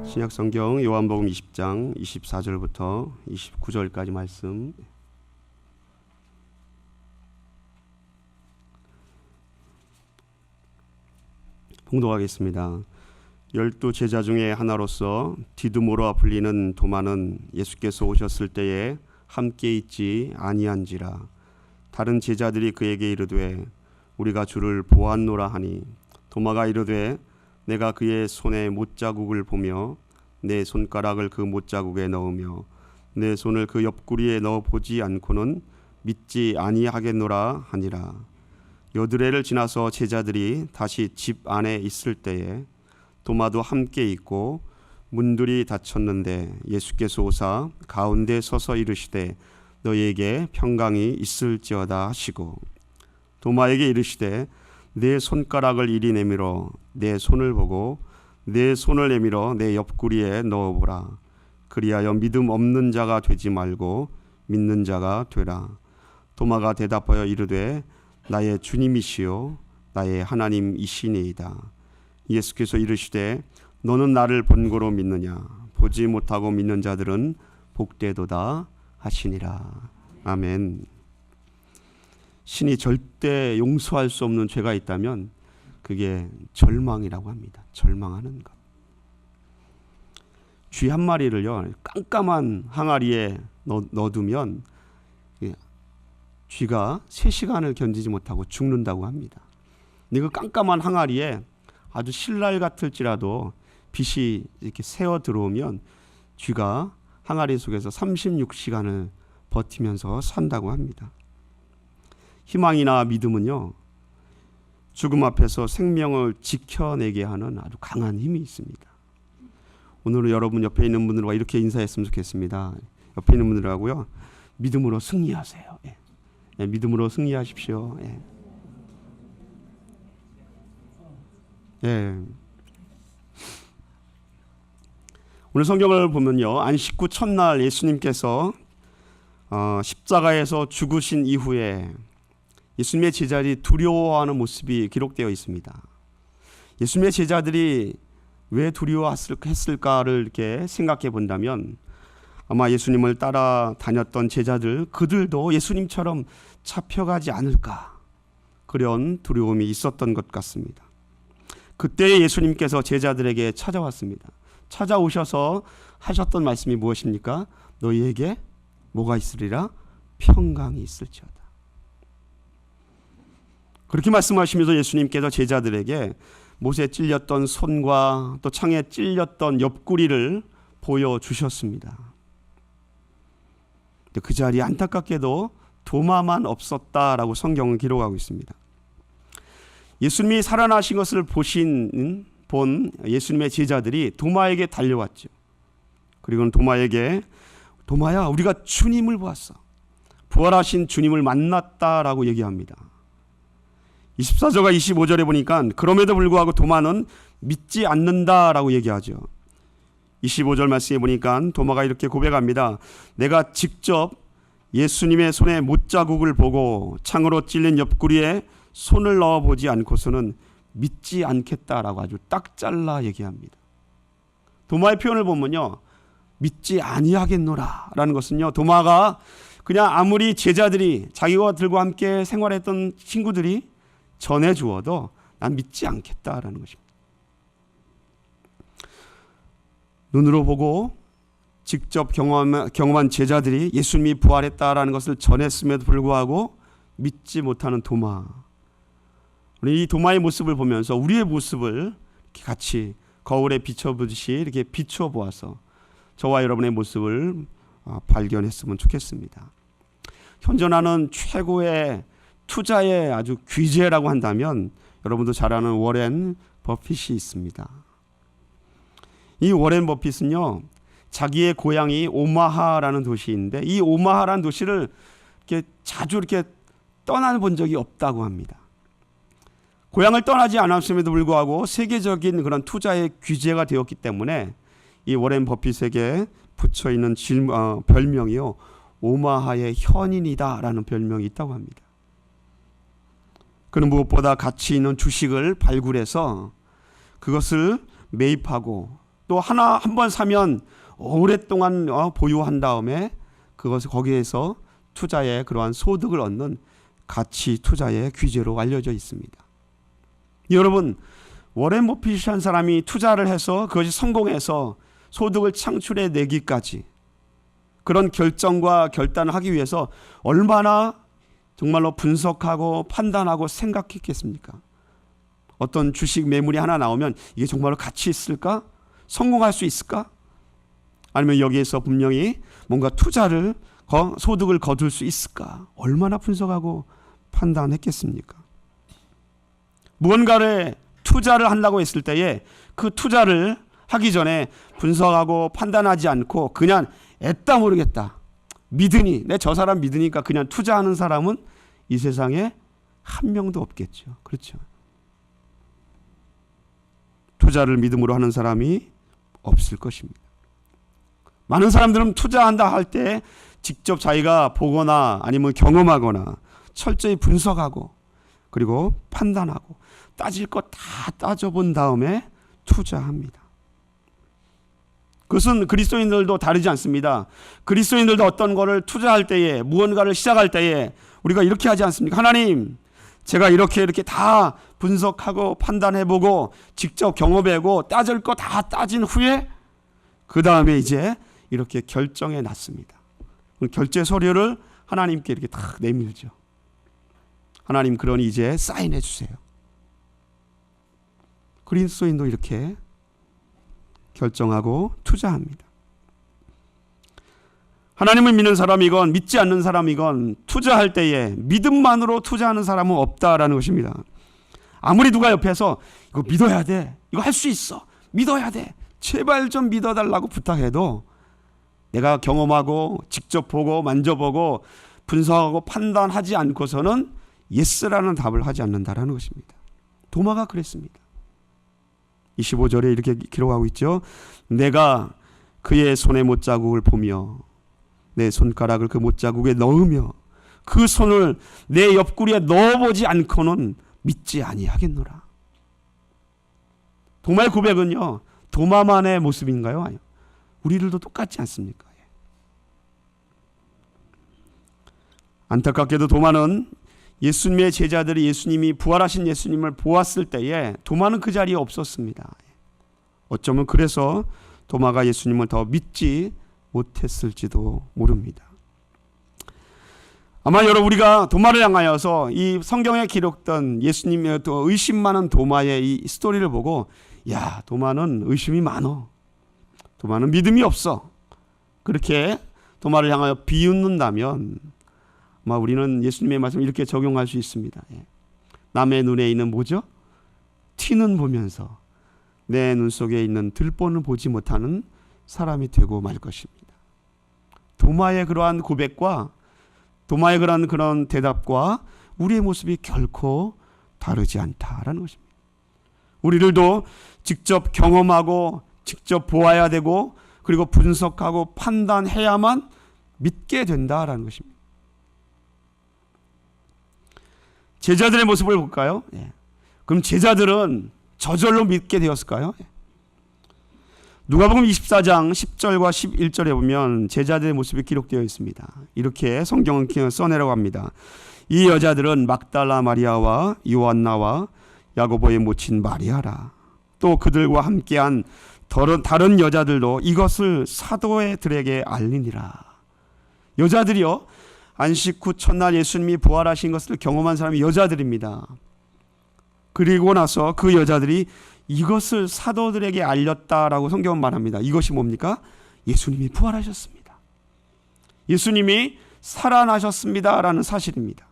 신약성경 요한복음 20장 24절부터 29절까지 말씀 봉독하겠습니다. 12 제자 중에 하나로서 디두모라 불리는 도마는 예수께서 오셨을 때에 함께 있지 아니한지라. 다른 제자들이 그에게 이르되 우리가 주를 보았노라 하니 도마가 이르되 내가 그의 손에 못자국을 보며 내 손가락을 그 못자국에 넣으며 내 손을 그 옆구리에 넣어보지 않고는 믿지 아니하겠노라 하니라. 여드레를 지나서 제자들이 다시 집 안에 있을 때에 도마도 함께 있고 문들이 닫혔는데 예수께서 오사 가운데 서서 이르시되 너희에게 평강이 있을지어다 하시고 도마에게 이르시되 내 손가락을 이리 내밀어 내 손을 보고 내 손을 내밀어 내 옆구리에 넣어보라. 그리하여 믿음 없는 자가 되지 말고 믿는 자가 되라. 도마가 대답하여 이르되 나의 주님이시요 나의 하나님이시니이다. 예수께서 이르시되 너는 나를 본고로 믿느냐. 보지 못하고 믿는 자들은 복되도다 하시니라. 아멘. 신이 절대 용서할 수 없는 죄가 있다면 그게 절망이라고 합니다. 절망하는 것. 쥐 한 마리를요 깜깜한 항아리에 넣어두면 쥐가 3시간을 견디지 못하고 죽는다고 합니다. 근데 그 깜깜한 항아리에 아주 신랄 같을지라도 빛이 이렇게 새어 들어오면 쥐가 항아리 속에서 36시간을 버티면서 산다고 합니다. 희망이나 믿음은요 죽음 앞에서 생명을 지켜내게 하는 아주 강한 힘이 있습니다. 오늘은 여러분 옆에 있는 분들과 이렇게 인사했으면 좋겠습니다. 옆에 있는 분들하고요 믿음으로 승리하세요. 예, 믿음으로 승리하십시오. 예. 예. 오늘 성경을 보면요 안식 후 첫날 예수님께서 십자가에서 죽으신 이후에 예수님의 제자들이 두려워하는 모습이 기록되어 있습니다. 예수님의 제자들이 왜 두려워했을까를 이렇게 생각해 본다면 아마 예수님을 따라 다녔던 제자들 그들도 예수님처럼 잡혀가지 않을까 그런 두려움이 있었던 것 같습니다. 그때 예수님께서 제자들에게 찾아왔습니다. 찾아오셔서 하셨던 말씀이 무엇입니까? 너희에게 뭐가 있으리라? 평강이 있을지어다. 그렇게 말씀하시면서 예수님께서 제자들에게 못에 찔렸던 손과 또 창에 찔렸던 옆구리를 보여주셨습니다. 그 자리에 안타깝게도 도마만 없었다라고 성경은 기록하고 있습니다. 예수님이 살아나신 것을 본 예수님의 제자들이 도마에게 달려왔죠. 그리고는 도마에게 도마야 우리가 주님을 보았어. 부활하신 주님을 만났다라고 얘기합니다. 24절과 25절에 보니까 그럼에도 불구하고 도마는 믿지 않는다라고 얘기하죠. 25절 말씀에 보니까 도마가 이렇게 고백합니다. 내가 직접 예수님의 손에 못자국을 보고 창으로 찔린 옆구리에 손을 넣어보지 않고서는 믿지 않겠다라고 아주 딱 잘라 얘기합니다. 도마의 표현을 보면요 믿지 아니하겠노라 라는 것은요 도마가 그냥 아무리 제자들이 자기와 들고 함께 생활했던 친구들이 전해주어도 난 믿지 않겠다라는 것입니다. 눈으로 보고 직접 경험한 제자들이 예수님이 부활했다라는 것을 전했음에도 불구하고 믿지 못하는 도마. 우리 이 도마의 모습을 보면서 우리의 모습을 이렇게 같이 거울에 비춰보듯이 이렇게 비추어 보아서 저와 여러분의 모습을 발견했으면 좋겠습니다. 현존하는 최고의 투자의 아주 귀재라고 한다면 여러분도 잘 아는 워렌 버핏이 있습니다. 이 워렌 버핏은요 자기의 고향이 오마하라는 도시인데 이 오마하라는 도시를 이렇게 자주 이렇게 떠나본 적이 없다고 합니다. 고향을 떠나지 않았음에도 불구하고 세계적인 그런 투자의 귀재가 되었기 때문에 이 워렌 버핏에게 붙여 있는 별명이요 오마하의 현인이다라는 별명이 있다고 합니다. 그는 무엇보다 가치 있는 주식을 발굴해서 그것을 매입하고 또 한 번 사면 오랫동안 보유한 다음에 그것을 거기에서 투자의 그러한 소득을 얻는 가치 투자의 규제로 알려져 있습니다. 여러분, 워렌 버핏이라는 사람이 투자를 해서 그것이 성공해서 소득을 창출해 내기까지 그런 결정과 결단을 하기 위해서 얼마나 정말로 분석하고 판단하고 생각했겠습니까? 어떤 주식 매물이 하나 나오면 이게 정말로 가치 있을까? 성공할 수 있을까? 아니면 여기에서 분명히 뭔가 투자를 소득을 거둘 수 있을까? 얼마나 분석하고 판단했겠습니까? 무언가를 투자를 한다고 했을 때에 그 투자를 하기 전에 분석하고 판단하지 않고 그냥 애따 모르겠다, 믿으니, 내 저 사람 믿으니까 그냥 투자하는 사람은 이 세상에 한 명도 없겠죠. 그렇죠? 투자를 믿음으로 하는 사람이 없을 것입니다. 많은 사람들은 투자한다 할 때 직접 자기가 보거나 아니면 경험하거나 철저히 분석하고 그리고 판단하고 따질 것 다 따져본 다음에 투자합니다. 그것은 그리스도인들도 다르지 않습니다. 그리스도인들도 어떤 거를 투자할 때에, 무언가를 시작할 때에 우리가 이렇게 하지 않습니까? 하나님, 제가 이렇게 다 분석하고 판단해보고 직접 경험해보고 따질 거 다 따진 후에 그 다음에 이제 이렇게 결정해 놨습니다. 결제 서류를 하나님께 이렇게 딱 내밀죠. 하나님, 그러니 이제 사인해 주세요. 그리스도인도 이렇게 결정하고 투자합니다. 하나님을 믿는 사람이건 믿지 않는 사람이건 투자할 때에 믿음만으로 투자하는 사람은 없다라는 것입니다. 아무리 누가 옆에서 이거 믿어야 돼, 이거 할 수 있어, 믿어야 돼, 제발 좀 믿어달라고 부탁해도 내가 경험하고 직접 보고 만져보고 분석하고 판단하지 않고서는 예스라는 답을 하지 않는다라는 것입니다. 도마가 그랬습니다. 25절에 이렇게 기록하고 있죠. 내가 그의 손의 못자국을 보며 내 손가락을 그 못자국에 넣으며 그 손을 내 옆구리에 넣어보지 않고는 믿지 아니하겠노라. 도마의 고백은요, 도마만의 모습인가요? 아니요. 우리들도 똑같지 않습니까? 안타깝게도 도마는 예수님의 제자들이 예수님이 부활하신 예수님을 보았을 때에 도마는 그 자리에 없었습니다. 어쩌면 그래서 도마가 예수님을 더 믿지 못했을지도 모릅니다. 아마 여러분, 우리가 도마를 향하여서 이 성경에 기록된 예수님의 또 의심 많은 도마의 이 스토리를 보고, 야, 도마는 의심이 많어, 도마는 믿음이 없어, 그렇게 도마를 향하여 비웃는다면 아마 우리는 예수님의 말씀을 이렇게 적용할 수 있습니다. 남의 눈에 있는 뭐죠? 티는 보면서 내 눈 속에 있는 들보는 보지 못하는 사람이 되고 말 것입니다. 도마의 그러한 고백과 도마의 그런 대답과 우리의 모습이 결코 다르지 않다라는 것입니다. 우리들도 직접 경험하고 직접 보아야 되고 그리고 분석하고 판단해야만 믿게 된다라는 것입니다. 제자들의 모습을 볼까요? 그럼 제자들은 저절로 믿게 되었을까요? 누가복음 24장 10절과 11절에 보면 제자들의 모습이 기록되어 있습니다. 이렇게 성경은 써내라고 합니다. 이 여자들은 막달라 마리아와 요한나와 야고보의 모친 마리아라. 또 그들과 함께한 다른 여자들도 이것을 사도들에게 알리니라. 여자들이요, 안식 후 첫날 예수님이 부활하신 것을 경험한 사람이 여자들입니다. 그리고 나서 그 여자들이 이것을 사도들에게 알렸다라고 성경은 말합니다. 이것이 뭡니까? 예수님이 부활하셨습니다. 예수님이 살아나셨습니다라는 사실입니다.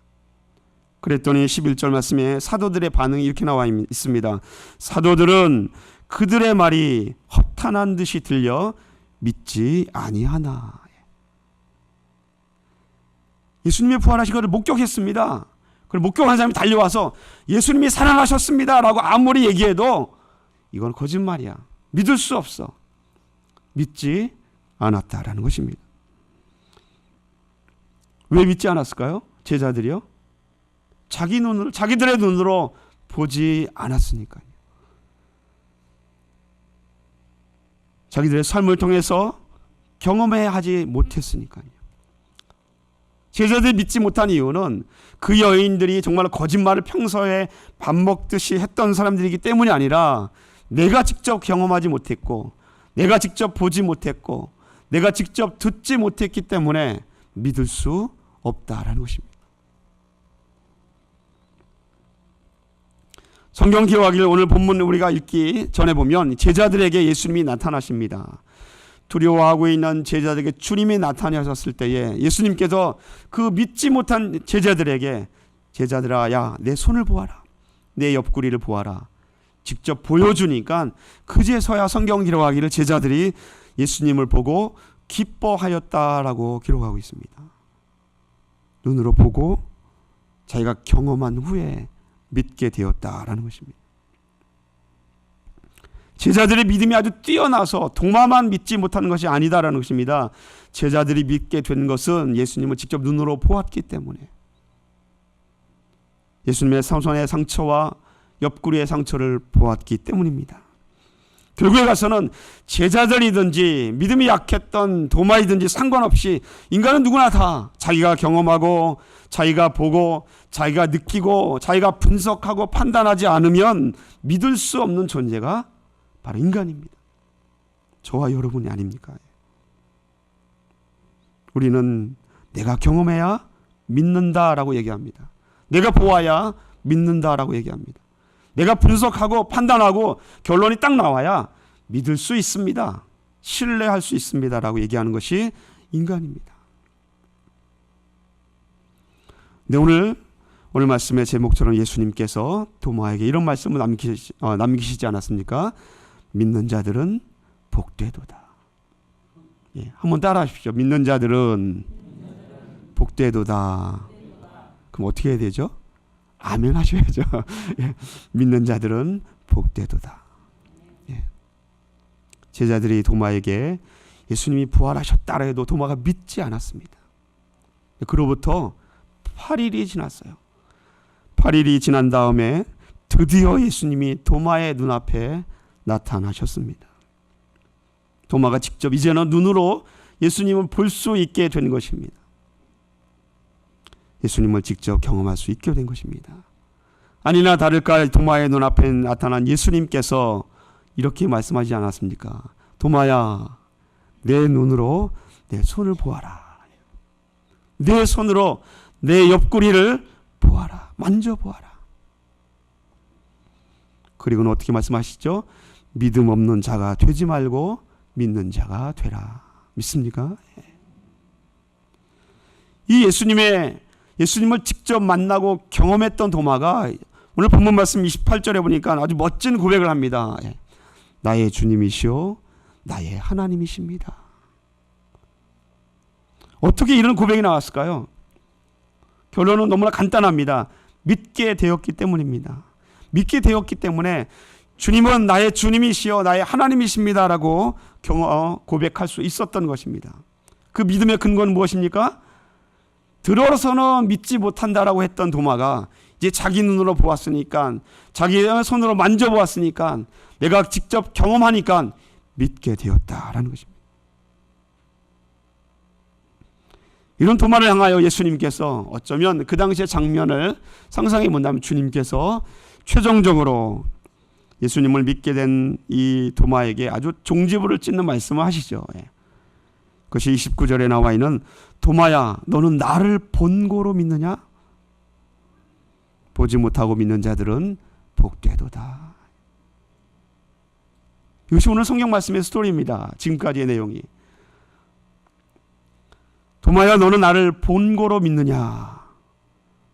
그랬더니 11절 말씀에 사도들의 반응이 이렇게 나와 있습니다. 사도들은 그들의 말이 허탄한 듯이 들려 믿지 아니하나. 예수님이 부활하신 것을 목격했습니다. 그걸 목격한 사람이 달려와서 예수님이 살아나셨습니다라고 아무리 얘기해도 이건 거짓말이야, 믿을 수 없어, 믿지 않았다라는 것입니다. 왜 믿지 않았을까요? 제자들이요, 자기들의 눈으로 보지 않았으니까요. 자기들의 삶을 통해서 경험해 하지 못했으니까요. 제자들이 믿지 못한 이유는 그 여인들이 정말 거짓말을 평소에 밥 먹듯이 했던 사람들이기 때문이 아니라 내가 직접 경험하지 못했고 내가 직접 보지 못했고 내가 직접 듣지 못했기 때문에 믿을 수 없다라는 것입니다. 성경 기록하기를 오늘 본문 우리가 읽기 전에 보면 제자들에게 예수님이 나타나십니다. 두려워하고 있는 제자들에게 주님이 나타나셨을 때에 예수님께서 그 믿지 못한 제자들에게 제자들아 야 내 손을 보아라 내 옆구리를 보아라 직접 보여주니까 그제서야 성경 기록하기를 제자들이 예수님을 보고 기뻐하였다라고 기록하고 있습니다. 눈으로 보고 자기가 경험한 후에 믿게 되었다라는 것입니다. 제자들의 믿음이 아주 뛰어나서 도마만 믿지 못하는 것이 아니다라는 것입니다. 제자들이 믿게 된 것은 예수님을 직접 눈으로 보았기 때문에 예수님의 손의 상처와 옆구리의 상처를 보았기 때문입니다. 결국에 가서는 제자들이든지 믿음이 약했던 도마이든지 상관없이 인간은 누구나 다 자기가 경험하고 자기가 보고 자기가 느끼고 자기가 분석하고 판단하지 않으면 믿을 수 없는 존재가 바로 인간입니다. 저와 여러분이 아닙니까? 우리는 내가 경험해야 믿는다라고 얘기합니다. 내가 보아야 믿는다라고 얘기합니다. 내가 분석하고 판단하고 결론이 딱 나와야 믿을 수 있습니다. 신뢰할 수 있습니다라고 얘기하는 것이 인간입니다. 네, 오늘 말씀의 제목처럼 예수님께서 도마에게 이런 말씀을 남기시지 않았습니까? 믿는 자들은 복되도다. 예, 한번 따라 하십시오. 믿는 자들은 복되도다. 그럼 어떻게 해야 되죠? 아멘 하셔야죠. 예, 믿는 자들은 복되도다. 예. 제자들이 도마에게 예수님이 부활하셨다라 해도 도마가 믿지 않았습니다. 그로부터 8일이 지났어요. 8일이 지난 다음에 드디어 예수님이 도마의 눈앞에 나타나셨습니다. 도마가 직접 이제는 눈으로 예수님을 볼 수 있게 된 것입니다. 예수님을 직접 경험할 수 있게 된 것입니다. 아니나 다를까 도마의 눈앞에 나타난 예수님께서 이렇게 말씀하지 않았습니까? 도마야, 내 눈으로 내 손을 보아라. 내 손으로 내 옆구리를 보아라. 만져보아라. 그리고는 어떻게 말씀하시죠? 믿음 없는 자가 되지 말고 믿는 자가 되라. 믿습니까? 이 예수님을 직접 만나고 경험했던 도마가 오늘 본문 말씀 28절에 보니까 아주 멋진 고백을 합니다. 나의 주님이시오 나의 하나님이십니다. 어떻게 이런 고백이 나왔을까요? 결론은 너무나 간단합니다. 믿게 되었기 때문입니다. 믿게 되었기 때문에 주님은 나의 주님이시여 나의 하나님이십니다라고 고백할 수 있었던 것입니다. 그 믿음의 근거는 무엇입니까? 들어서는 믿지 못한다라고 했던 도마가 이제 자기 눈으로 보았으니까 자기 손으로 만져보았으니까 내가 직접 경험하니까 믿게 되었다라는 것입니다. 이런 도마를 향하여 예수님께서 어쩌면 그 당시의 장면을 상상해 본다면 주님께서 최종적으로 예수님을 믿게 된 이 도마에게 아주 종지부를 찍는 말씀을 하시죠. 그것이 29절에 나와 있는 도마야 너는 나를 본고로 믿느냐? 보지 못하고 믿는 자들은 복되도다. 이것이 오늘 성경 말씀의 스토리입니다. 지금까지의 내용이. 도마야 너는 나를 본고로 믿느냐?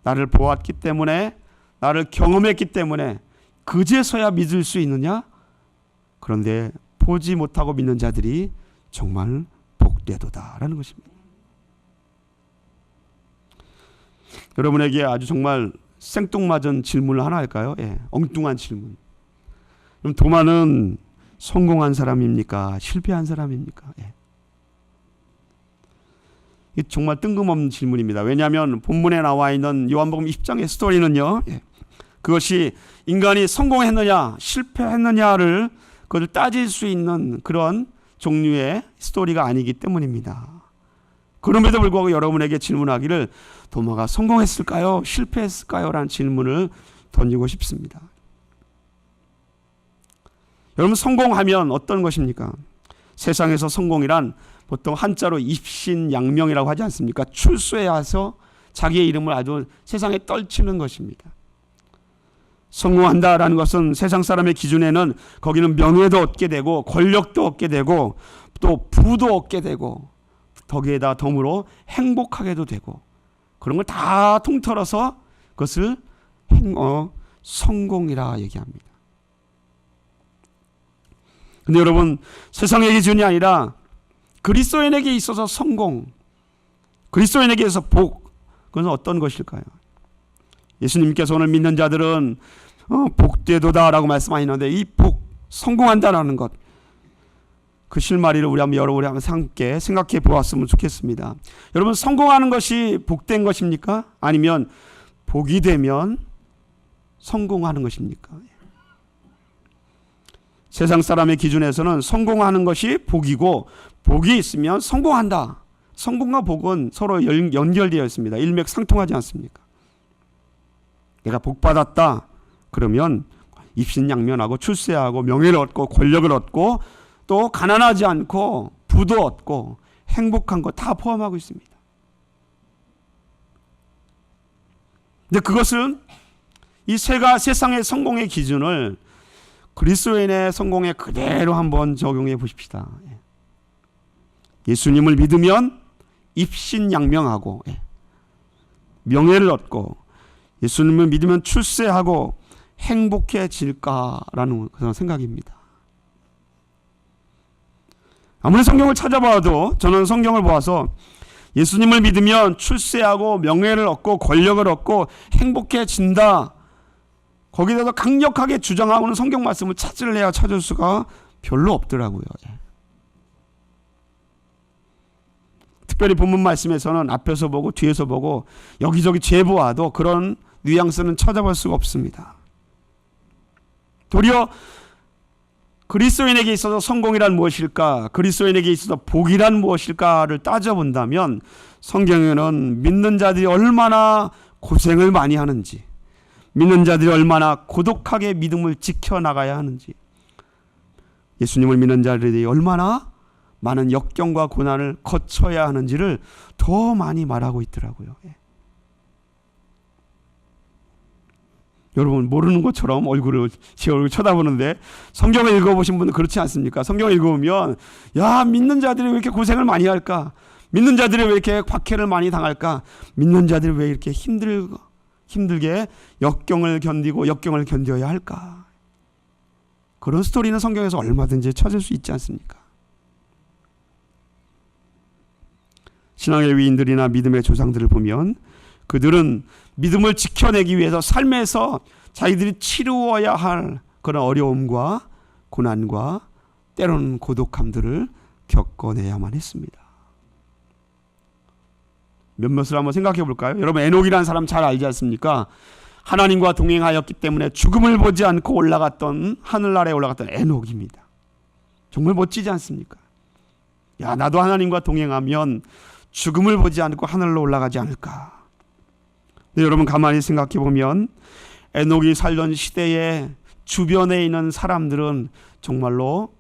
나를 보았기 때문에 나를 경험했기 때문에 그제서야 믿을 수 있느냐? 그런데 보지 못하고 믿는 자들이 정말 복되도다라는 것입니다. 여러분에게 아주 정말 생뚱맞은 질문을 하나 할까요? 엉뚱한 질문. 그럼 도마는 성공한 사람입니까? 실패한 사람입니까? 이게 정말 뜬금없는 질문입니다. 왜냐하면 본문에 나와 있는 요한복음 20장의 스토리는요. 그것이 인간이 성공했느냐 실패했느냐를 그걸 따질 수 있는 그런 종류의 스토리가 아니기 때문입니다. 그럼에도 불구하고 여러분에게 질문하기를 도마가 성공했을까요? 실패했을까요? 라는 질문을 던지고 싶습니다. 여러분, 성공하면 어떤 것입니까? 세상에서 성공이란 보통 한자로 입신양명이라고 하지 않습니까? 출세해서 자기의 이름을 아주 세상에 떨치는 것입니다. 성공한다라는 것은 세상 사람의 기준에는 거기는 명예도 얻게 되고 권력도 얻게 되고 또 부도 얻게 되고 거기에다 덤으로 행복하게도 되고 그런 걸 다 통틀어서 그것을 성공이라 얘기합니다. 근데 여러분, 세상의 기준이 아니라 그리스도인에게 있어서 성공, 그리스도인에게 있어서 복, 그것은 어떤 것일까요? 예수님께서 오늘 믿는 자들은 복되도다라고 말씀하시는데 이 복, 성공한다라는 것, 그 실마리를 여러분이 한번 함께 생각해 보았으면 좋겠습니다. 여러분, 성공하는 것이 복된 것입니까? 아니면 복이 되면 성공하는 것입니까? 세상 사람의 기준에서는 성공하는 것이 복이고 복이 있으면 성공한다. 성공과 복은 서로 연결되어 있습니다. 일맥상통하지 않습니까? 내가 복 받았다. 그러면 입신양면하고 출세하고 명예를 얻고 권력을 얻고 또 가난하지 않고 부도 얻고 행복한 거 다 포함하고 있습니다. 근데 그것은 이 세상의 성공의 기준을 그리스도인의 성공에 그대로 한번 적용해 보십시다. 예수님을 믿으면 입신양명하고 명예를 얻고 예수님을 믿으면 출세하고 행복해질까라는 그런 생각입니다. 아무리 성경을 찾아봐도 저는 성경을 보아서 예수님을 믿으면 출세하고 명예를 얻고 권력을 얻고 행복해진다. 거기에 대해서 강력하게 주장하고는 성경 말씀을 찾을 수가 별로 없더라고요. 특별히 본문 말씀에서는 앞에서 보고 뒤에서 보고 여기저기 재보아도 그런 뉘앙스는 찾아볼 수가 없습니다. 도리어 그리스도인에게 있어서 성공이란 무엇일까? 그리스도인에게 있어서 복이란 무엇일까를 따져본다면 성경에는 믿는 자들이 얼마나 고생을 많이 하는지, 믿는 자들이 얼마나 고독하게 믿음을 지켜나가야 하는지, 예수님을 믿는 자들이 얼마나 많은 역경과 고난을 거쳐야 하는지를 더 많이 말하고 있더라고요. 여러분, 모르는 것처럼 제 얼굴 쳐다보는데 성경을 읽어보신 분은 그렇지 않습니까? 성경을 읽어보면 야, 믿는 자들이 왜 이렇게 고생을 많이 할까? 믿는 자들이 왜 이렇게 박해를 많이 당할까? 믿는 자들이 왜 이렇게 힘들게 역경을 견디고 역경을 견뎌야 할까? 그런 스토리는 성경에서 얼마든지 찾을 수 있지 않습니까? 신앙의 위인들이나 믿음의 조상들을 보면 그들은 믿음을 지켜내기 위해서 삶에서 자기들이 치루어야 할 그런 어려움과 고난과 때로는 고독함들을 겪어내야만 했습니다. 몇몇을 한번 생각해 볼까요? 여러분, 에녹이라는 사람 잘 알지 않습니까? 하나님과 동행하였기 때문에 죽음을 보지 않고 하늘나라에 올라갔던 에녹입니다. 정말 멋지지 않습니까? 야, 나도 하나님과 동행하면 죽음을 보지 않고 하늘로 올라가지 않을까? 네, 여러분, 가만히 생각해 보면 에녹이 살던 시대에 주변에 있는 사람들은 정말로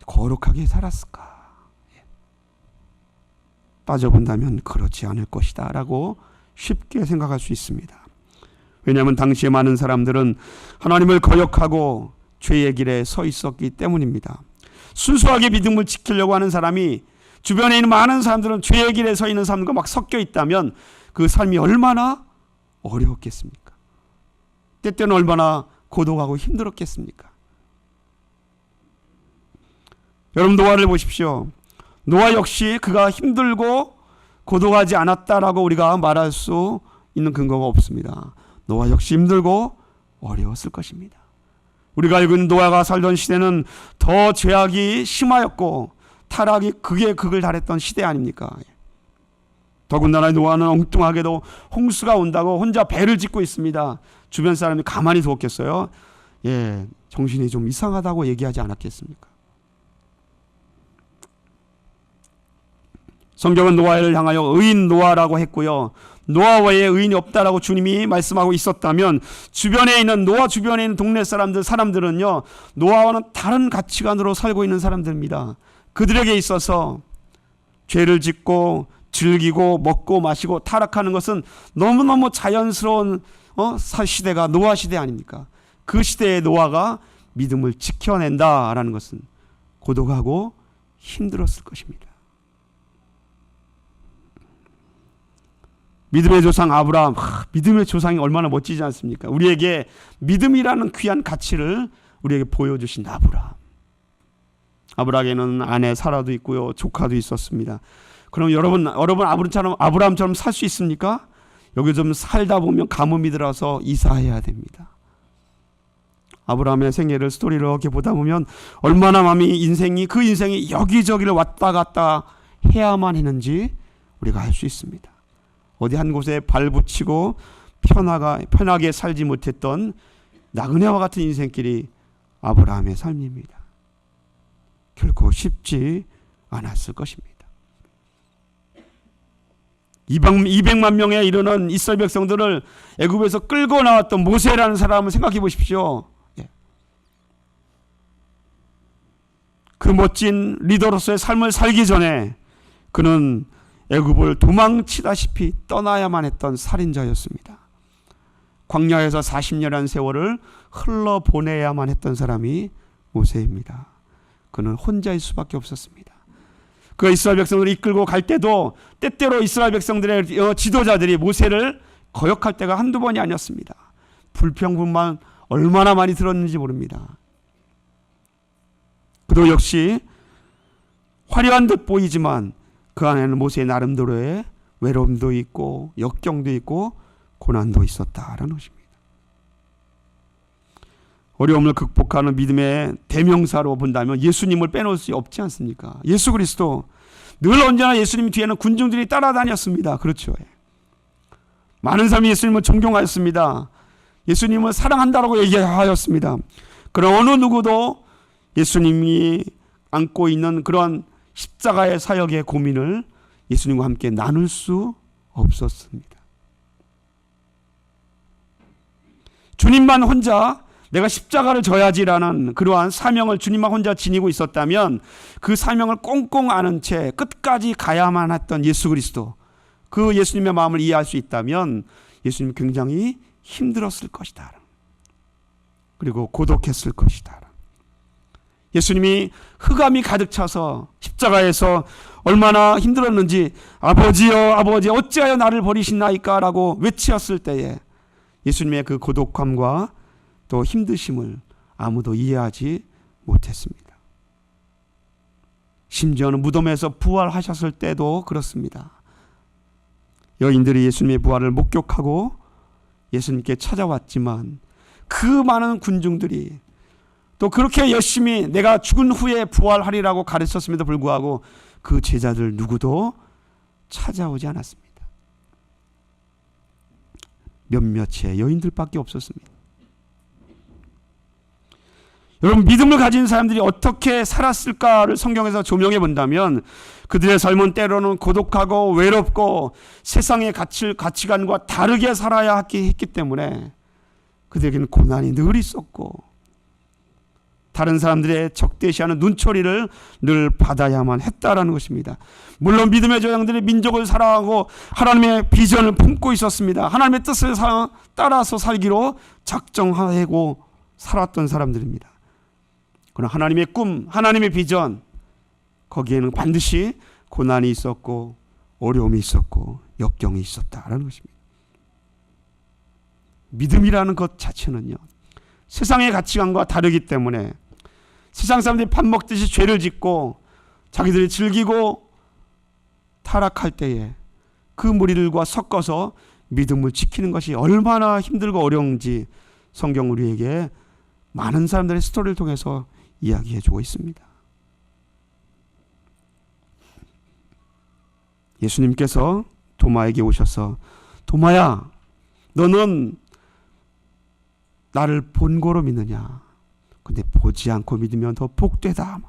거룩하게 살았을까? 따져본다면 그렇지 않을 것이다 라고 쉽게 생각할 수 있습니다. 왜냐하면 당시에 많은 사람들은 하나님을 거역하고 죄의 길에 서 있었기 때문입니다. 순수하게 믿음을 지키려고 하는 사람이 주변에 있는 많은 사람들은 죄의 길에 서 있는 사람들과 막 섞여 있다면 그 삶이 얼마나 어려웠겠습니까? 때때는 얼마나 고독하고 힘들었겠습니까? 여러분, 노아를 보십시오. 노아 역시 그가 힘들고 고독하지 않았다라고 우리가 말할 수 있는 근거가 없습니다. 노아 역시 힘들고 어려웠을 것입니다. 우리가 알고 있는 노아가 살던 시대는 더 죄악이 심하였고 타락이 극에 극을 달했던 시대 아닙니까? 더군다나 노아는 엉뚱하게도 홍수가 온다고 혼자 배를 짓고 있습니다. 주변 사람이 가만히 두었겠어요? 정신이 좀 이상하다고 얘기하지 않았겠습니까? 성경은 노아를 향하여 의인 노아라고 했고요. 노아 외에 의인이 없다라고 주님이 말씀하고 있었다면 주변에 있는 노아 주변에 있는 동네 사람들은요 노아와는 다른 가치관으로 살고 있는 사람들입니다. 그들에게 있어서 죄를 짓고 즐기고 먹고 마시고 타락하는 것은 너무너무 자연스러운 시대가 노아 시대 아닙니까? 그 시대의 노아가 믿음을 지켜낸다라는 것은 고독하고 힘들었을 것입니다. 믿음의 조상 아브라함, 믿음의 조상이 얼마나 멋지지 않습니까? 우리에게 믿음이라는 귀한 가치를 우리에게 보여주신 아브라함. 아브라함에는 아내 사라도 있고요, 조카도 있었습니다. 그럼 여러분 아브라함처럼 살 수 있습니까? 여기 좀 살다 보면 가뭄이 들어서 이사해야 됩니다. 아브라함의 생애를 스토리를 이렇게 보다 보면 얼마나 그 인생이 여기저기를 왔다 갔다 해야만 했는지 우리가 알 수 있습니다. 어디 한 곳에 발붙이고 편하게 살지 못했던 나그네와 같은 인생길이 아브라함의 삶입니다. 결코 쉽지 않았을 것입니다. 200만 명에 이르는 이스라엘 백성들을 애굽에서 끌고 나왔던 모세라는 사람을 생각해 보십시오. 그 멋진 리더로서의 삶을 살기 전에 그는 애굽을 도망치다시피 떠나야만 했던 살인자였습니다. 광야에서 40년이라는 세월을 흘러보내야만 했던 사람이 모세입니다. 그는 혼자일 수밖에 없었습니다. 그 이스라엘 백성들을 이끌고 갈 때도 때때로 이스라엘 백성들의 지도자들이 모세를 거역할 때가 한두 번이 아니었습니다. 불평불만 얼마나 많이 들었는지 모릅니다. 그도 역시 화려한 듯 보이지만 그 안에는 모세의 나름대로의 외로움도 있고 역경도 있고 고난도 있었다라는 것입니다. 어려움을 극복하는 믿음의 대명사로 본다면 예수님을 빼놓을 수 없지 않습니까? 예수 그리스도 늘 언제나 예수님 뒤에는 군중들이 따라다녔습니다. 그렇죠. 많은 사람이 예수님을 존경하였습니다. 예수님을 사랑한다라고 얘기하였습니다. 그러나 어느 누구도 예수님이 안고 있는 그러한 십자가의 사역의 고민을 예수님과 함께 나눌 수 없었습니다. 주님만 혼자 내가 십자가를 져야지라는 그러한 사명을 주님만 혼자 지니고 있었다면 그 사명을 꽁꽁 아는 채 끝까지 가야만 했던 예수 그리스도, 그 예수님의 마음을 이해할 수 있다면 예수님 굉장히 힘들었을 것이다. 그리고 고독했을 것이다. 예수님이 흑암이 가득 차서 십자가에서 얼마나 힘들었는지 아버지여 아버지 어찌하여 나를 버리시나이까 라고 외치었을 때에 예수님의 그 고독함과 또 힘드심을 아무도 이해하지 못했습니다. 심지어는 무덤에서 부활하셨을 때도 그렇습니다. 여인들이 예수님의 부활을 목격하고 예수님께 찾아왔지만 그 많은 군중들이 또 그렇게 열심히 내가 죽은 후에 부활하리라고 가르쳤음에도 불구하고 그 제자들 누구도 찾아오지 않았습니다. 몇몇의 여인들밖에 없었습니다. 여러분, 믿음을 가진 사람들이 어떻게 살았을까를 성경에서 조명해 본다면 그들의 삶은 때로는 고독하고 외롭고 세상의 가치관과 다르게 살아야 했기 때문에 그들에게는 고난이 늘 있었고 다른 사람들의 적대시하는 눈초리를 늘 받아야만 했다라는 것입니다. 물론 믿음의 조상들이 민족을 사랑하고 하나님의 비전을 품고 있었습니다. 하나님의 뜻을 따라서 살기로 작정하고 살았던 사람들입니다. 그러나 하나님의 꿈, 하나님의 비전, 거기에는 반드시 고난이 있었고 어려움이 있었고 역경이 있었다라는 것입니다. 믿음이라는 것 자체는요, 세상의 가치관과 다르기 때문에 세상 사람들이 밥 먹듯이 죄를 짓고 자기들이 즐기고 타락할 때에 그 무리들과 섞어서 믿음을 지키는 것이 얼마나 힘들고 어려운지 성경 우리에게 많은 사람들의 스토리를 통해서 이야기해 주고 있습니다. 예수님께서 도마에게 오셔서 도마야, 너는 나를 본고로 믿느냐? 근데 보지 않고 믿으면 더 복되다.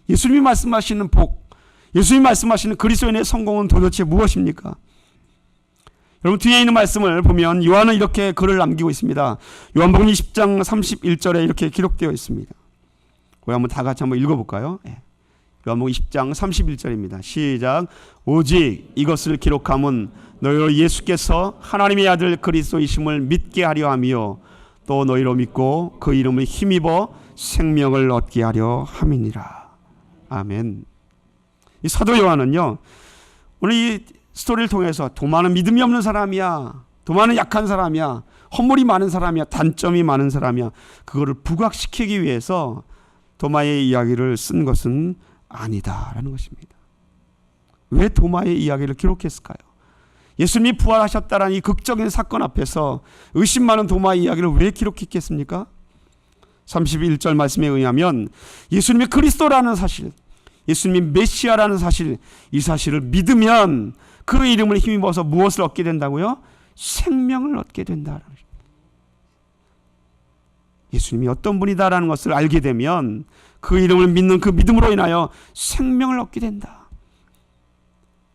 예수님이 말씀하시는 복, 예수님 말씀하시는 그리스도인의 성공은 도대체 무엇입니까? 여러분, 뒤에 있는 말씀을 보면 요한은 이렇게 글을 남기고 있습니다. 요한복음 20장 31절에 이렇게 기록되어 있습니다. 우리 한번 다 같이 한번 읽어볼까요? 요한복음 20장 31절입니다. 시작. 오직 이것을 기록함은 너희로 예수께서 하나님의 아들 그리스도이심을 믿게 하려 함이요 또 너희로 믿고 그 이름을 힘입어 생명을 얻게 하려 함이니라. 아멘. 이 사도 요한은요, 오늘 이 스토리를 통해서 도마는 믿음이 없는 사람이야, 도마는 약한 사람이야, 허물이 많은 사람이야, 단점이 많은 사람이야, 그거를 부각시키기 위해서 도마의 이야기를 쓴 것은 아니다라는 것입니다. 왜 도마의 이야기를 기록했을까요? 예수님이 부활하셨다라는 이 극적인 사건 앞에서 의심 많은 도마의 이야기를 왜 기록했겠습니까? 31절 말씀에 의하면 예수님이 그리스도라는 사실, 예수님이 메시아라는 사실, 이 사실을 믿으면 그 이름을 힘입어서 무엇을 얻게 된다고요? 생명을 얻게 된다라는 것입니다. 예수님이 어떤 분이다라는 것을 알게 되면 그 이름을 믿는 그 믿음으로 인하여 생명을 얻게 된다.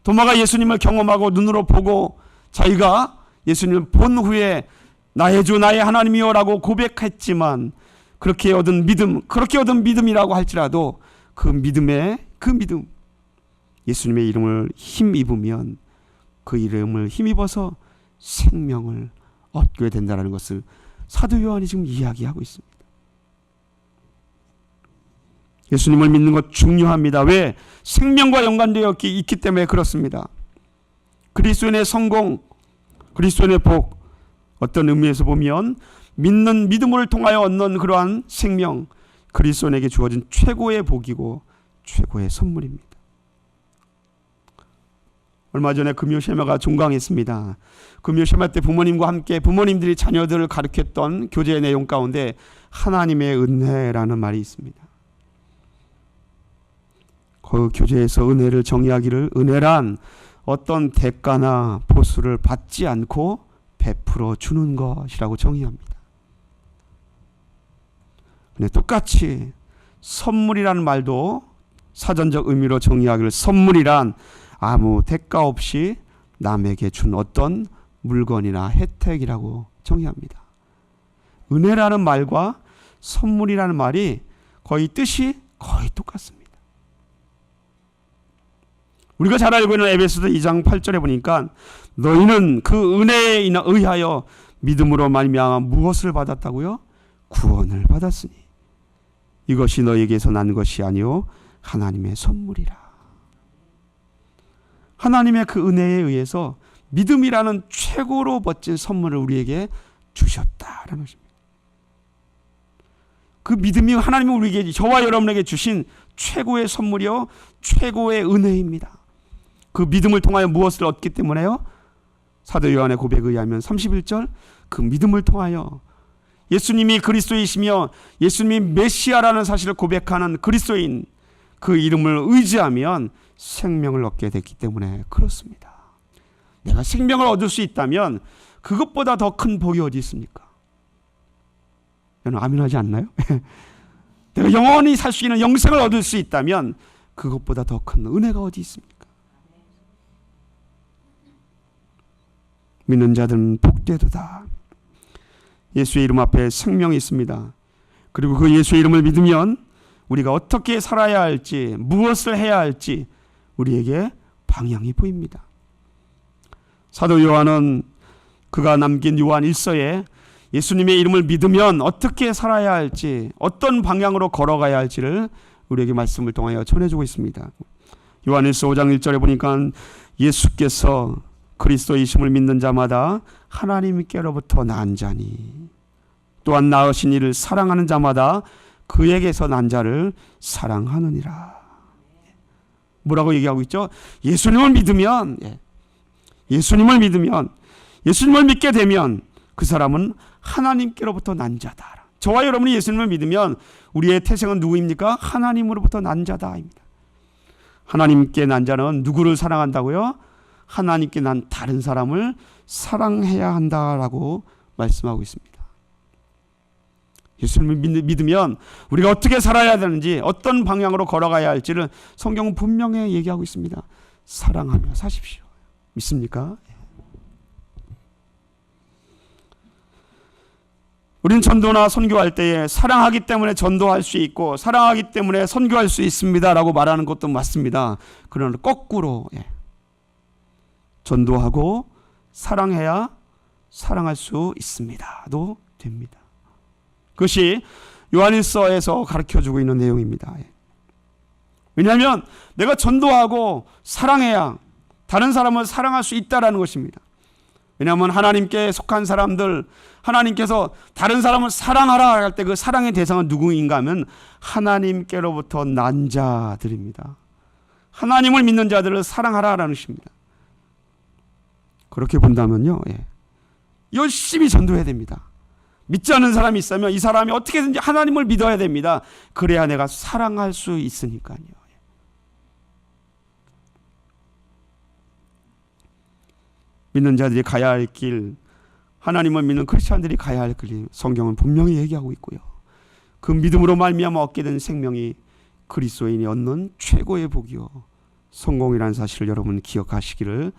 도마가 예수님을 경험하고 눈으로 보고 자기가 예수님을 본 후에 나의 주 나의 하나님이여 라고 고백했지만 그렇게 얻은 믿음이라고 할지라도 그 믿음, 예수님의 이름을 힘입으면 그 이름을 힘입어서 생명을 얻게 된다는 것을 사도 요한이 지금 이야기하고 있습니다. 예수님을 믿는 것 중요합니다. 왜? 생명과 연관되어 있기 때문에 그렇습니다. 그리스도인의 성공, 그리스도인의 복, 어떤 의미에서 보면 믿는 믿음을 통하여 얻는 그러한 생명, 그리스도인에게 주어진 최고의 복이고 최고의 선물입니다. 얼마 전에 금요시마가 종강했습니다. 금요시마 때 부모님과 함께 부모님들이 자녀들을 가르쳤던 교제 내용 가운데 하나님의 은혜라는 말이 있습니다. 그 교재에서 은혜를 정의하기를 은혜란 어떤 대가나 보수를 받지 않고 베풀어 주는 것이라고 정의합니다. 근데 똑같이 선물이라는 말도 사전적 의미로 정의하기를 선물이란 아무 대가 없이 남에게 준 어떤 물건이나 혜택이라고 정의합니다. 은혜라는 말과 선물이라는 말이 뜻이 거의 똑같습니다. 우리가 잘 알고 있는 에베소서 2장 8절에 보니까 너희는 그 은혜에 의하여 믿음으로 말미암아 무엇을 받았다고요? 구원을 받았으니 이것이 너희에게서 난 것이 아니요 하나님의 선물이라. 하나님의 그 은혜에 의해서 믿음이라는 최고로 멋진 선물을 우리에게 주셨다라는 것입니다. 그 믿음이 하나님이 우리에게, 저와 여러분에게 주신 최고의 선물이요 최고의 은혜입니다. 그 믿음을 통하여 무엇을 얻기 때문에요? 사도 요한의 고백에 의하면 31절, 그 믿음을 통하여 예수님이 그리스도이시며 예수님이 메시아라는 사실을 고백하는 그리스도인, 그 이름을 의지하면 생명을 얻게 됐기 때문에 그렇습니다. 내가 생명을 얻을 수 있다면 그것보다 더 큰 복이 어디 있습니까? 여러분 아멘하지 않나요? 내가 영원히 살 수 있는 영생을 얻을 수 있다면 그것보다 더 큰 은혜가 어디 있습니까? 믿는 자들은 복되도다. 예수의 이름 앞에 생명이 있습니다. 그리고 그 예수의 이름을 믿으면 우리가 어떻게 살아야 할지, 무엇을 해야 할지 우리에게 방향이 보입니다. 사도 요한은 그가 남긴 요한 1서에 예수님의 이름을 믿으면 어떻게 살아야 할지, 어떤 방향으로 걸어가야 할지를 우리에게 말씀을 통하여 전해주고 있습니다. 요한 1서 5장 1절에 보니까 예수께서 그리스도이심을 믿는 자마다 하나님께로부터 난 자니 또한 낳으신 이를 사랑하는 자마다 그에게서 난 자를 사랑하느니라. 뭐라고 얘기하고 있죠? 예수님을 믿으면, 예수님을 믿게 되면 그 사람은 하나님께로부터 난 자다. 저와 여러분이 예수님을 믿으면 우리의 태생은 누구입니까? 하나님으로부터 난 자다입니다. 하나님께 난 자는 누구를 사랑한다고요? 하나님께 난 다른 사람을 사랑해야 한다라고 말씀하고 있습니다. 예수님을 믿으면 우리가 어떻게 살아야 되는지, 어떤 방향으로 걸어가야 할지를 성경은 분명히 얘기하고 있습니다. 사랑하며 사십시오. 믿습니까? 우린 전도나 선교할 때에 사랑하기 때문에 전도할 수 있고 사랑하기 때문에 선교할 수 있습니다 라고 말하는 것도 맞습니다. 그러나 거꾸로 전도하고 사랑해야 사랑할 수 있습니다도 됩니다. 그것이 요한일서에서 가르쳐주고 있는 내용입니다. 왜냐하면 내가 전도하고 사랑해야 다른 사람을 사랑할 수 있다는 것입니다. 왜냐하면 하나님께 속한 사람들, 하나님께서 다른 사람을 사랑하라 할 때 그 사랑의 대상은 누구인가 하면 하나님께로부터 난 자들입니다. 하나님을 믿는 자들을 사랑하라라는 것입니다. 그렇게 본다면요, 열심히 전도해야 됩니다. 믿지 않는 사람이 있으면 이 사람이 어떻게든지 하나님을 믿어야 됩니다. 그래야 내가 사랑할 수 있으니까요. 믿는 자들이 가야 할 길, 하나님을 믿는 크리스찬들이 가야 할 길, 성경은 분명히 얘기하고 있고요. 그 믿음으로 말미암아 얻게 된 생명이 그리스도인이 얻는 최고의 복이요 성공이라는 사실을 여러분 기억하시기를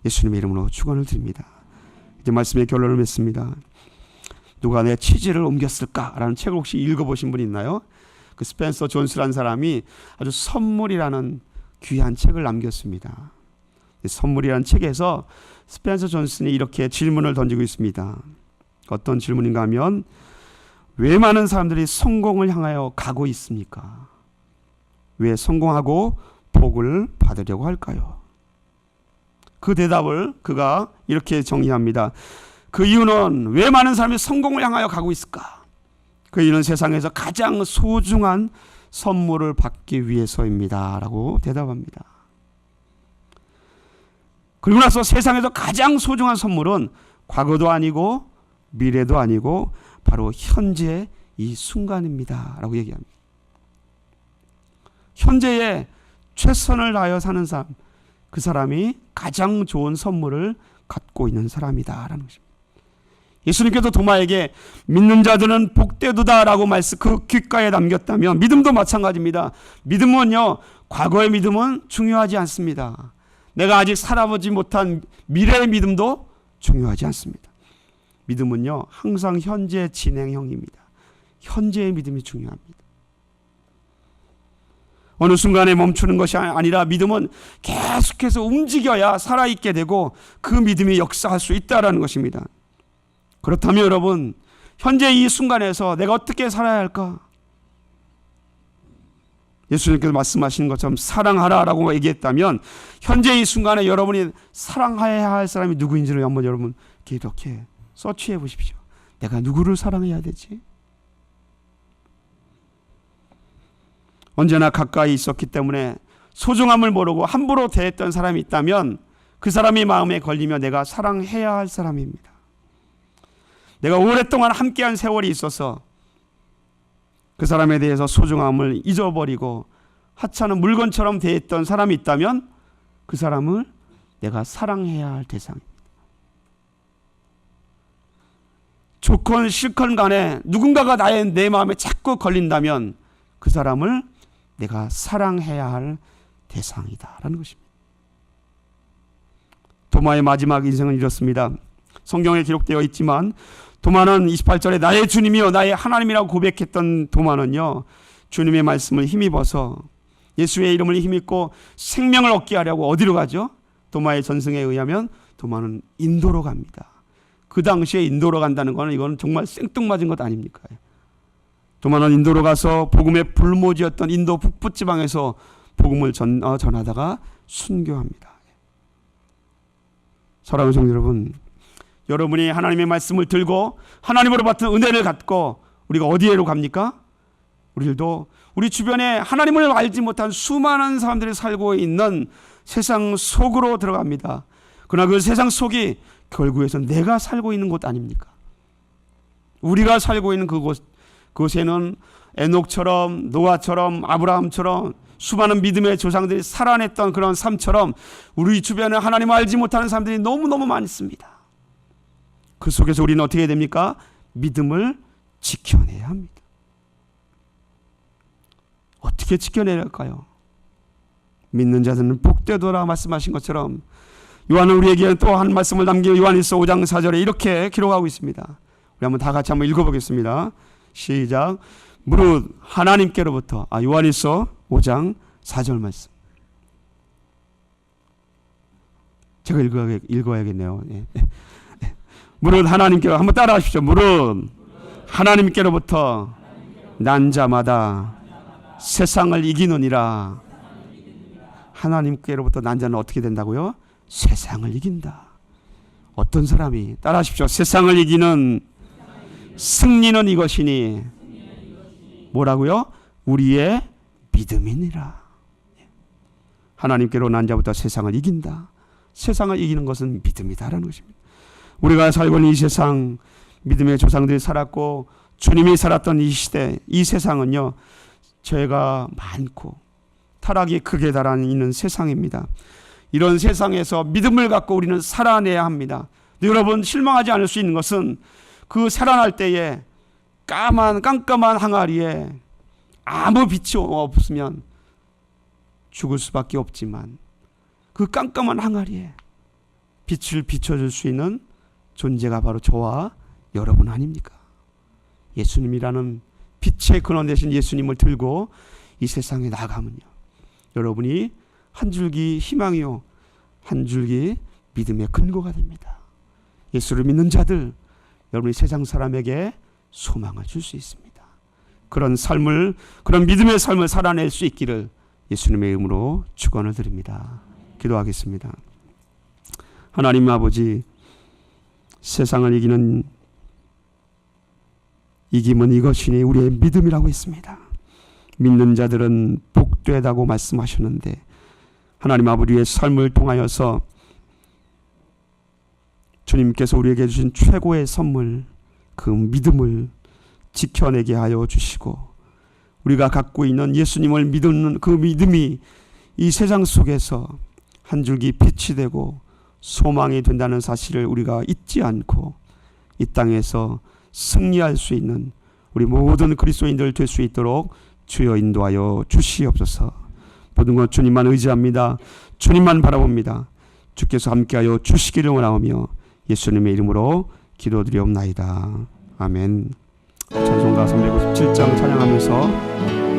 예수님의 이름으로 축원을 드립니다. 이제 말씀의 결론을 맺습니다. 누가 내 취지를 옮겼을까라는 책을 혹시 읽어보신 분 있나요? 그 스펜서 존스라는 사람이 아주 선물이라는 귀한 책을 남겼습니다. 선물이라는 책에서 스펜서 존슨이 이렇게 질문을 던지고 있습니다. 어떤 질문인가 하면 왜 많은 사람들이 성공을 향하여 가고 있습니까? 왜 성공하고 복을 받으려고 할까요? 그 대답을 그가 이렇게 정의합니다. 그 이유는 왜 많은 사람이 성공을 향하여 가고 있을까? 그 이유는 세상에서 가장 소중한 선물을 받기 위해서입니다 라고 대답합니다. 그리고 나서 세상에서 가장 소중한 선물은 과거도 아니고 미래도 아니고 바로 현재의 이 순간입니다 라고 얘기합니다. 현재에 최선을 다하여 사는 사람, 그 사람이 가장 좋은 선물을 갖고 있는 사람이다 라는 것입니다. 예수님께서 도마에게 믿는 자들은 복되도다 라고 말씀 그 귓가에 남겼다면 믿음도 마찬가지입니다. 믿음은요, 과거의 믿음은 중요하지 않습니다. 내가 아직 살아보지 못한 미래의 믿음도 중요하지 않습니다. 믿음은요, 항상 현재 진행형입니다. 현재의 믿음이 중요합니다. 어느 순간에 멈추는 것이 아니라 믿음은 계속해서 움직여야 살아있게 되고 그 믿음이 역사할 수 있다는 것입니다. 그렇다면 여러분, 현재 이 순간에서 내가 어떻게 살아야 할까? 예수님께서 말씀하신 것처럼 사랑하라라고 얘기했다면 현재 이 순간에 여러분이 사랑해야 할 사람이 누구인지를 한번 여러분 이렇게 서치해 보십시오. 내가 누구를 사랑해야 되지? 언제나 가까이 있었기 때문에 소중함을 모르고 함부로 대했던 사람이 있다면 그 사람이 마음에 걸리면 내가 사랑해야 할 사람입니다. 내가 오랫동안 함께한 세월이 있어서 그 사람에 대해서 소중함을 잊어버리고 하찮은 물건처럼 대했던 사람이 있다면 그 사람을 내가 사랑해야 할 대상입니다. 좋건 싫건 간에 누군가가 내 마음에 자꾸 걸린다면 그 사람을 내가 사랑해야 할 대상이다라는 것입니다. 도마의 마지막 인생은 이렇습니다. 성경에 기록되어 있지만 도마는 28절에 나의 주님이요 나의 하나님이라고 고백했던 도마는요, 주님의 말씀을 힘입어서 예수의 이름을 힘입고 생명을 얻게 하려고 어디로 가죠? 도마의 전승에 의하면 도마는 인도로 갑니다. 그 당시에 인도로 간다는 것은 이건 정말 생뚱맞은 것 아닙니까? 도마는 인도로 가서 복음의 불모지였던 인도 북부 지방에서 복음을 전하다가 순교합니다. 사랑하는 성도 여러분, 여러분이 하나님의 말씀을 들고 하나님으로 받은 은혜를 갖고 우리가 어디로 갑니까? 우리들도 우리 주변에 하나님을 알지 못한 수많은 사람들이 살고 있는 세상 속으로 들어갑니다. 그러나 그 세상 속이 결국에는 내가 살고 있는 곳 아닙니까? 우리가 살고 있는 그곳에는 에녹처럼 노아처럼 아브라함처럼 수많은 믿음의 조상들이 살아냈던 그런 삶처럼 우리 주변에 하나님을 알지 못하는 사람들이 너무너무 많습니다. 그 속에서 우리는 어떻게 해야 됩니까? 믿음을 지켜내야 합니다. 어떻게 지켜내야 할까요? 믿는 자들은 복되도록 말씀하신 것처럼 요한은 우리에게 또 한 말씀을 남기고 요한일서 5장 4절에 이렇게 기록하고 있습니다. 우리 한번 다 같이 한번 읽어보겠습니다. 시작. 무릇 하나님께로부터, 요한일서 5장 4절 말씀. 제가 읽어야겠네요. 예. 무릇 하나님께로, 한번 따라 하십시오. 무릇 하나님께로부터 난 자마다 세상을 이기느니라. 하나님께로부터 난 자는 어떻게 된다고요? 세상을 이긴다. 어떤 사람이, 따라 하십시오. 세상을 이기는 승리는 이것이니 뭐라고요? 우리의 믿음이니라. 하나님께로 난 자부터 세상을 이긴다. 세상을 이기는 것은 믿음이다라는 것입니다. 우리가 살고 있는 이 세상, 믿음의 조상들이 살았고 주님이 살았던 이 시대, 이 세상은요, 죄가 많고 타락이 극에 달하는 세상입니다. 이런 세상에서 믿음을 갖고 우리는 살아내야 합니다. 여러분, 실망하지 않을 수 있는 것은 그 살아날 때에 깜깜한 항아리에 아무 빛이 없으면 죽을 수밖에 없지만 그 깜깜한 항아리에 빛을 비춰줄 수 있는 존재가 바로 저와 여러분 아닙니까? 예수님이라는 빛의 근원 되신 예수님을 들고 이 세상에 나가면요, 여러분이 한 줄기 희망이요, 한 줄기 믿음의 근거가 됩니다. 예수를 믿는 자들, 여러분이 세상 사람에게 소망을 줄 수 있습니다. 그런 삶을, 그런 믿음의 삶을 살아낼 수 있기를 예수님의 이름으로 축원을 드립니다. 기도하겠습니다. 하나님 아버지, 세상을 이김은 이것이니 우리의 믿음이라고 했습니다. 믿는 자들은 복되다고 말씀하셨는데, 하나님 아버지의 삶을 통하여서 주님께서 우리에게 주신 최고의 선물, 그 믿음을 지켜내게 하여 주시고, 우리가 갖고 있는 예수님을 믿는 그 믿음이 이 세상 속에서 한 줄기 빛이 되고 소망이 된다는 사실을 우리가 잊지 않고 이 땅에서 승리할 수 있는 우리 모든 그리스도인들 될 수 있도록 주여 인도하여 주시옵소서. 모든 것 주님만 의지합니다. 주님만 바라봅니다. 주께서 함께하여 주시기를 원하오며 예수님의 이름으로 기도드리옵나이다. 아멘. 찬송가 357장 찬양하면서